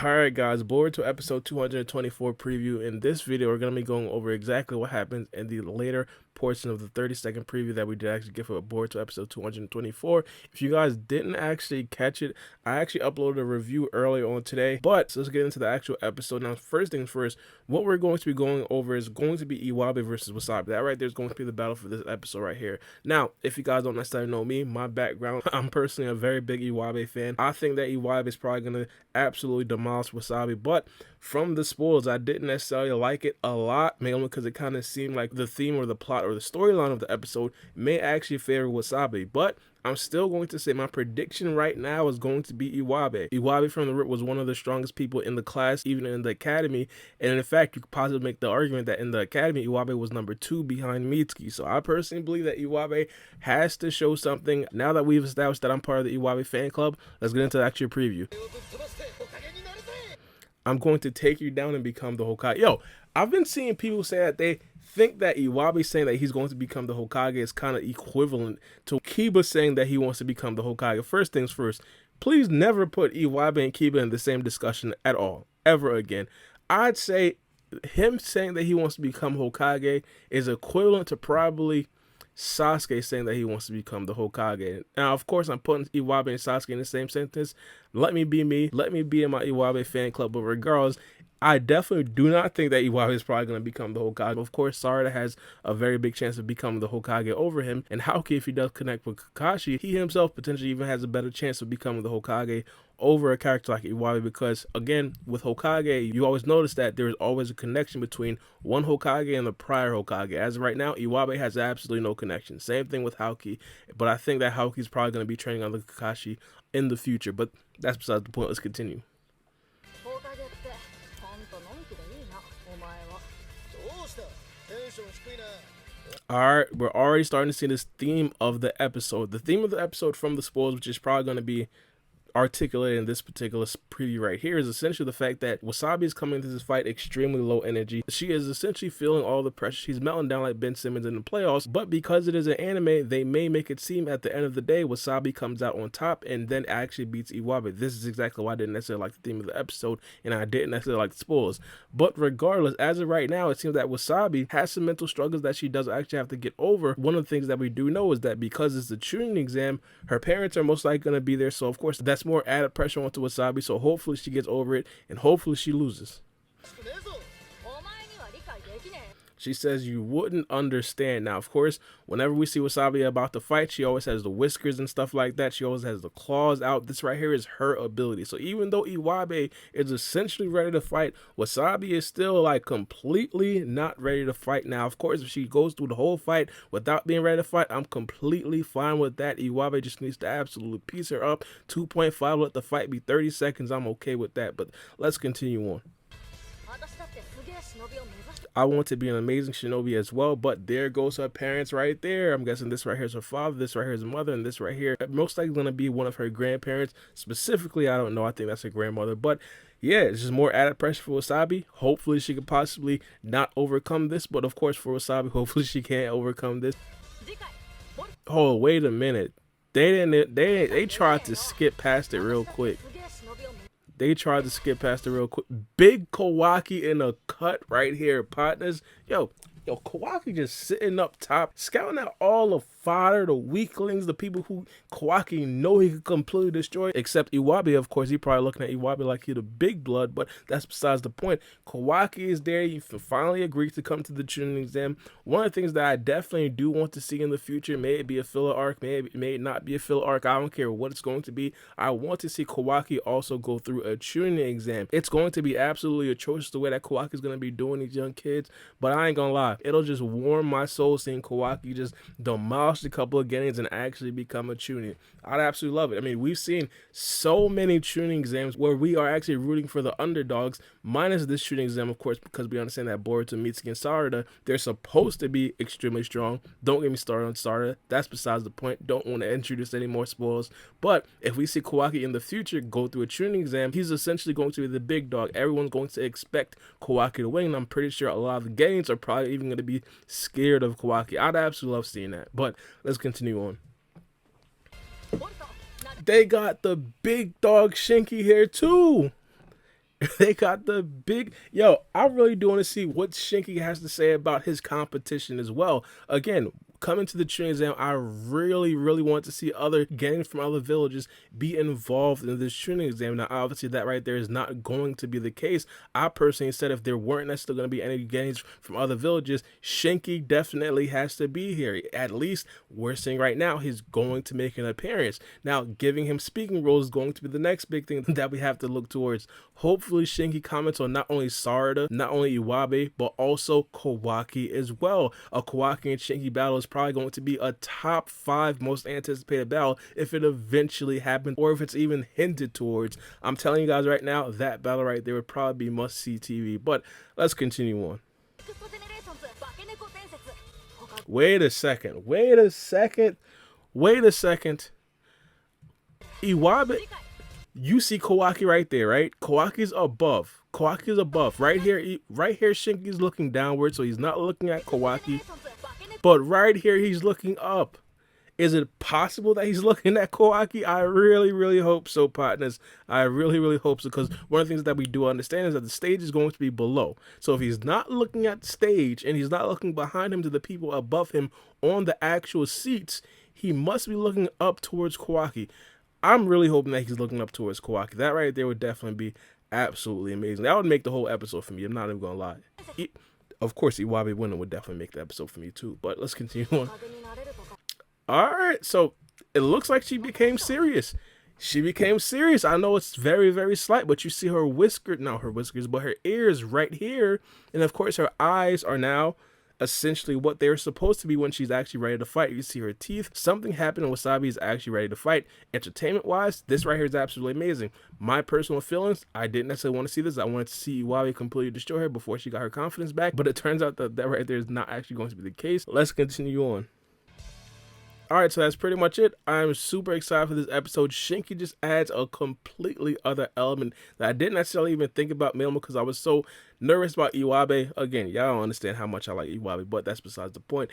Alright guys, Boruto episode 224 preview. In this video, we're going to be going over exactly what happens in the later portion of the 30-second preview that we did actually get for Boruto episode 224. If you guys didn't actually catch it, I actually uploaded a review earlier on today, but let's get into the actual episode. Now, first things first, what we're going to be going over is going to be Iwabe versus Wasabi. That right there is going to be the battle for this episode right here. Now, if you guys don't necessarily know me, my background, I'm personally a very big Iwabe fan. I think that Iwabe is probably going to absolutely demolish Wasabi, but from the spoilers, I didn't necessarily like it a lot, mainly because it kind of seemed like the theme or the plot or the storyline of the episode may actually favor Wasabi, but I'm still going to say my prediction right now is going to be Iwabe. Iwabe from the rip was one of the strongest people in the class, even in the academy, and in fact, you could possibly make the argument that in the academy, Iwabe was number 2 behind Mitsuki. So I personally believe that Iwabe has to show something. Now that we've established that I'm part of the Iwabe fan club, let's get into the actual preview. I'm going to take you down and become the Hokage. Yo, I've been seeing people say that they think that Iwabe saying that he's going to become the Hokage is kind of equivalent to Kiba saying that he wants to become the Hokage. First things first, please never put Iwabe and Kiba in the same discussion at all, ever again. I'd say him saying that he wants to become Hokage is equivalent to probably Sasuke saying that he wants to become the Hokage. Now, of course, I'm putting Iwabe and Sasuke in the same sentence. Let me be me. Let me be in my Iwabe fan club. But regardless, I definitely do not think that Iwabe is probably going to become the Hokage. Of course, Sarada has a very big chance of becoming the Hokage over him. And Haruki, if he does connect with Kakashi, he himself potentially even has a better chance of becoming the Hokage over a character like Iwabe, because again, with Hokage, you always notice that there is always a connection between one Hokage and the prior Hokage. As of right now, Iwabe has absolutely no connection. Same thing with Haruki, but I think that Haruki is probably going to be training under Kakashi in the future, but that's besides the point. Let's continue. Alright, we're already starting to see this theme of the episode. The theme of the episode from the spoilers, which is probably going to be articulated in this particular preview right here, is essentially the fact that Wasabi is coming into this fight extremely low energy. She is essentially feeling all the pressure. She's melting down like Ben Simmons in the playoffs, but because it is an anime, they may make it seem at the end of the day Wasabi comes out on top and then actually beats Iwabe. This is exactly why I didn't necessarily like the theme of the episode, and I didn't necessarily like the spoilers. But regardless, as of right now, it seems that Wasabi has some mental struggles that she does actually have to get over. One of the things that we do know is that because it's the Chunin exam, her parents are most likely going to be there, so of course that's more added pressure onto Wasabi, so hopefully she gets over it and hopefully she loses. She says you wouldn't understand. Now, of course, whenever we see Wasabi about to fight, she always has the whiskers and stuff like that. She always has the claws out. This right here is her ability. So even though Iwabe is essentially ready to fight, Wasabi is still like completely not ready to fight. Now, of course, if she goes through the whole fight without being ready to fight, I'm completely fine with that. Iwabe just needs to absolutely piece her up. 2.5, let the fight be 30 seconds. I'm okay with that. But let's continue on. I want to be an amazing shinobi as well, but there goes her parents right there. I'm guessing this right here is her father, this right here is her mother, and this right here most likely going to be one of her grandparents. Specifically, I don't know. I think that's her grandmother, but yeah, it's just more added pressure for Wasabi. Hopefully, she could possibly not overcome this, but of course, for Wasabi, hopefully she can't overcome this. Oh, wait a minute. They tried to skip past it real quick. They tried to skip past it real quick. Big Kawaki in a cut right here, partners. Yo, Kawaki just sitting up top, scouting out all the fodder, the weaklings, the people who Kawaki know he could completely destroy, except Iwabe, of course. He probably looking at Iwabe like he the big blood, but that's besides the point. Kawaki is there. You finally agreed to come to the Chunin exam. One of the things that I definitely do want to see in the future, may it be a filler arc, may it not be a filler arc, I don't care what it's going to be. I want to see Kawaki also go through a Chunin exam. It's going to be absolutely atrocious the way that Kawaki is going to be doing these young kids, but I ain't gonna lie. It'll just warm my soul seeing Kawaki just demolish a couple of Gettings and actually become a Chunin. I'd absolutely love it. I mean, we've seen so many Chunin exams where we are actually rooting for the underdogs, minus this Chunin exam, of course, because we understand that Boruto, Mitsuki, and Sarada, they're supposed to be extremely strong. Don't get me started on Sarada. That's besides the point. Don't want to introduce any more spoilers. But if we see Kawaki in the future go through a Chunin exam, he's essentially going to be the big dog. Everyone's going to expect Kawaki to win, and I'm pretty sure a lot of the Gettings are probably even going to be scared of Kawaki. I'd absolutely love seeing that. But let's continue on. They got the big dog Shinki here too. They got the big yo. I really do want to see what Shinki has to say about his competition as well. Again, coming to the Chunin exam, I really want to see other gangs from other villages be involved in this Chunin exam. Now, obviously, that right there is not going to be the case. I personally said if there weren't necessarily going to be any gangs from other villages, Shinki definitely has to be here. At least we're seeing right now he's going to make an appearance. Now, giving him speaking roles is going to be the next big thing that we have to look towards. Hopefully, Shinki comments on not only Sarada, not only Iwabe, but also Kawaki as well. A Kawaki and Shinki battle is probably going to be a top 5 most anticipated battle if it eventually happens, or if it's even hinted towards. I'm telling you guys right now, that battle right there would probably be must-see TV. But let's continue on. Wait a second. Iwabe, you see Kawaki right there, right? Kawaki's above. Right here, Shinki's looking downward, so he's not looking at Kawaki. But right here, he's looking up. Is it possible that he's looking at Kawaki? I really hope so, partners. I really hope so, because one of the things that we do understand is that the stage is going to be below. So if he's not looking at the stage and he's not looking behind him to the people above him on the actual seats, he must be looking up towards Kawaki. I'm really hoping that he's looking up towards Kawaki. That right there would definitely be absolutely amazing. That would make the whole episode for me. I'm not even going to lie. Of course, Iwabe winning would definitely make the episode for me too. But let's continue on. All right, so it looks like she became serious. I know it's very slight, but you see her but her ears right here. And of course, her eyes are now essentially what they're supposed to be when she's actually ready to fight. You see her teeth. Something happened and Wasabi is actually ready to fight. Entertainment wise, this right here is absolutely amazing. My personal feelings, I didn't necessarily want to see this. I wanted to see Iwabe completely destroy her before she got her confidence back, but it turns out that right there is not actually going to be the case. Let's continue on. Alright, so that's pretty much it. I'm super excited for this episode. Shinki just adds a completely other element that I didn't necessarily even think about mainly because I was so nervous about Iwabe. Again, y'all don't understand how much I like Iwabe, but that's besides the point.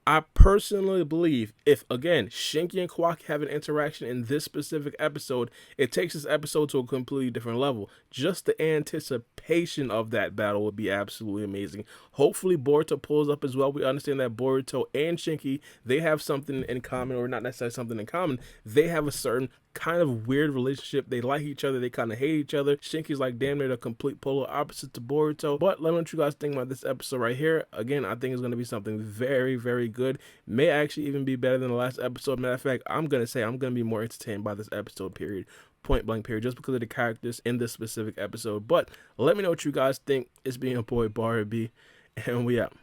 I personally believe if, again, Shinki and Kawaki have an interaction in this specific episode, it takes this episode to a completely different level. Just the anticipation of that battle would be absolutely amazing. Hopefully, Boruto pulls up as well. We understand that Boruto and Shinki, they have something in common, or not necessarily something in common. They have a certain kind of weird relationship. They like each other, they kind of hate each other. Shinki's like damn near the complete polar opposite to Boruto. But let me know what you guys think about this episode right here. Again, I think it's going to be something very good. May actually even be better than the last episode. Matter of fact, I'm going to be more entertained by this episode, period. Point blank period, just because of the characters in this specific episode. But let me know what you guys think. It's being your boy Barbie, and we out.